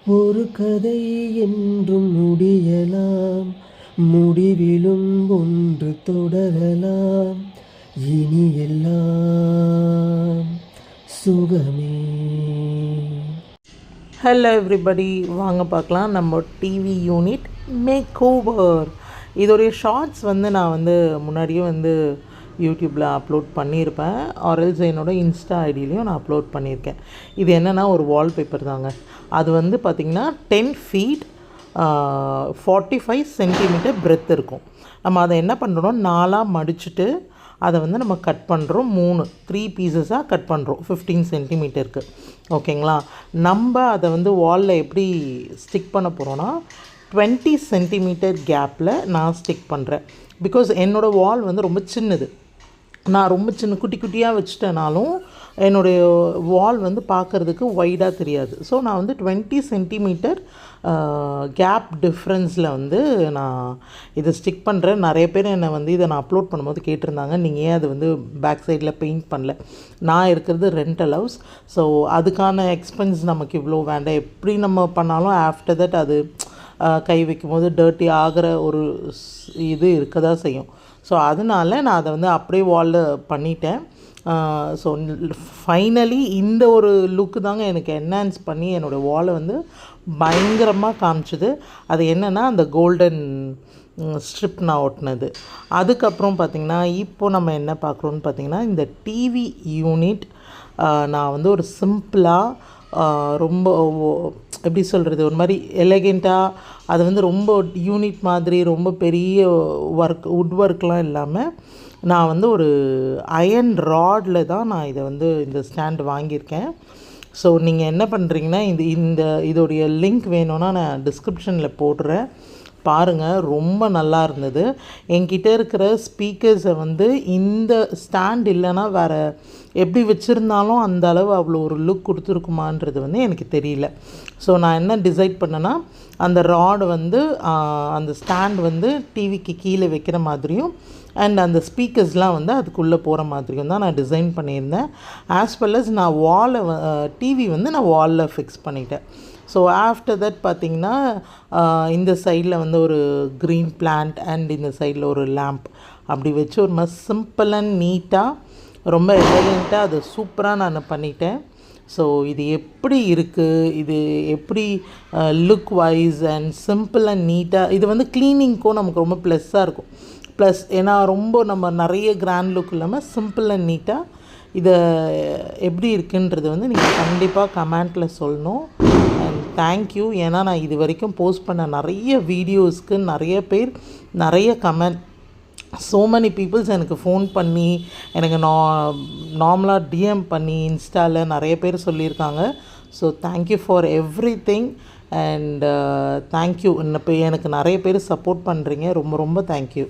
ஒரு கதை என்றும் முடியலாம், முடிவிலும் ஒன்று தொடரலாம், இனி எல்லாம் சுகமே. ஹலோ எவ்ரிபடி, வாங்க பார்க்கலாம் நம்ம டிவி யூனிட் மேக் ஓவர். இதோடைய ஷார்ட்ஸ் நான் முன்னாடியே யூடியூப்பில் அப்லோட் பண்ணியிருப்பேன், ஆர்எல்ஸ் என்னோட இன்ஸ்டா ஐடியிலையும் நான் அப்லோட் பண்ணியிருக்கேன். இது என்னென்னா ஒரு வால்பேப்பர் தாங்க. அது பார்த்திங்கன்னா 10 feet 45 centimeter பிரெத் இருக்கும். நம்ம அதை என்ன பண்ணுறோம், 4ஆக மடிச்சுட்டு அதை நம்ம கட் பண்ணுறோம். 3 பீசஸாக கட் பண்ணுறோம் 15 centimeterக்கு. ஓகேங்களா? நம்ம அதை வாலில் எப்படி ஸ்டிக் பண்ண போகிறோன்னா 20 centimeter கேப்பில் நான் ஸ்டிக் பண்ணுறேன். பிகாஸ் என்னோடய வால் ரொம்ப சின்னது. நான் ரொம்ப சின்ன குட்டி குட்டியாக வச்சுட்டேனாலும் என்னுடைய வால் பார்க்குறதுக்கு வைடாக தெரியாது. ஸோ நான் 20 centimeter கேப் டிஃப்ரென்ஸில் நான் இதை ஸ்டிக் பண்ணுறேன். நிறைய பேர் என்னை இதை நான் அப்லோட் பண்ணும்போது கேட்டிருந்தாங்க, நீங்கள் ஏன் அது பேக் சைடில் பெயிண்ட் பண்ணல. நான் இருக்கிறது ரெண்டல் ஹவுஸ். ஸோ அதுக்கான எக்ஸ்பென்ஸ் நமக்கு இவ்வளோ வேண்டாம். எப்படி நம்ம பண்ணாலும் ஆஃப்டர் தட் அது கை வைக்கும்போது டர்ட்டி ஆகிற ஒரு இது இருக்க தான் செய்யும். ஸோ அதனால நான் அதை அப்படியே வாலில் பண்ணிட்டேன். ஸோ ஃபைனலி இந்த ஒரு லுக்கு தாங்க எனக்கு என்ஹான்ஸ் பண்ணி என்னோடய வாலை பயங்கரமாக காமிச்சிது. அது என்னென்னா அந்த கோல்டன் ஸ்ட்ரிப் நான் ஒட்டினது. அதுக்கப்புறம் பார்த்திங்கன்னா இப்போது நம்ம என்ன பார்க்குறோன்னு பார்த்திங்கன்னா இந்த டிவி யூனிட் நான் ஒரு சிம்பிளாக ரொம்ப எப்படி சொல்கிறது, ஒரு மாதிரி எலகெண்ட்டாக அது ரொம்ப யூனிட் மாதிரி ரொம்ப பெரிய வுட் ஒர்க்லாம் இல்லாமல் நான் ஒரு அயர்ன் ராடில் தான் நான் இதை இந்த ஸ்டாண்ட் வாங்கியிருக்கேன். ஸோ நீங்கள் என்ன பண்ணுறீங்கன்னா இதோடைய லிங்க் வேணும்னா நான் டிஸ்கிரிப்ஷனில் போடுறேன், பாருங்கள். ரொம்ப நல்லா இருந்தது. என்கிட்ட இருக்கிற ஸ்பீக்கர்ஸை இந்த ஸ்டாண்ட் இல்லைன்னா வேறு எப்படி வச்சுருந்தாலும் அந்த அளவு அவ்வளோ ஒரு லுக் கொடுத்துருக்குமான்றது எனக்கு தெரியல. ஸோ நான் என்ன டிசைட் பண்ணேன்னா அந்த ராடு அந்த ஸ்டாண்ட் டிவிக்கு கீழே வைக்கிற மாதிரியும் அண்ட் அந்த ஸ்பீக்கர்ஸ்லாம் அதுக்குள்ளே போகிற மாதிரியும் தான் நான் டிசைன் பண்ணியிருந்தேன். ஆஸ் வெல் அஸ் நான் வாலை டிவி நான் வாலில் ஃபிக்ஸ் பண்ணிட்டேன். ஸோ ஆஃப்டர் தட் பார்த்திங்கன்னா இந்த சைடில் ஒரு க்ரீன் பிளான்ட் அண்ட் இந்த சைடில் ஒரு லேம்ப் அப்படி வச்சு ஒரு மாதிரி சிம்பிள் அண்ட் நீட்டாக ரொம்ப எலகெண்ட்டாக அது சூப்பராக நான் பண்ணிட்டேன். ஸோ இது எப்படி இருக்குது, இது எப்படி look wise and simple and நீட்டாக இது க்ளீனிங்க்கும் நமக்கு ரொம்ப ப்ளஸ்ஸாக இருக்கும். ப்ளஸ் ஏன்னா ரொம்ப நம்ம நிறைய கிராண்ட் லுக் இல்லாமல் சிம்பிள் அண்ட் நீட்டாக இதை எப்படி இருக்குன்றது நீங்கள் கண்டிப்பாக கமெண்ட்டில் சொல்லணும். And thank you. ஏன்னா நான் இது வரைக்கும் போஸ்ட் பண்ண நிறைய வீடியோஸ்க்கு நிறைய பேர் நிறைய கமெண்ட், ஸோ மெனி பீப்புள்ஸ் எனக்கு ஃபோன் பண்ணி எனக்கு நார்மலாக டிஎம் பண்ணி இன்ஸ்டாவில் நிறைய பேர் சொல்லியிருக்காங்க. So thank you for every thing and thank you. இப்போ எனக்கு நிறைய பேர் சப்போர்ட் பண்ணுறீங்க. ரொம்ப ரொம்ப தேங்க்யூ.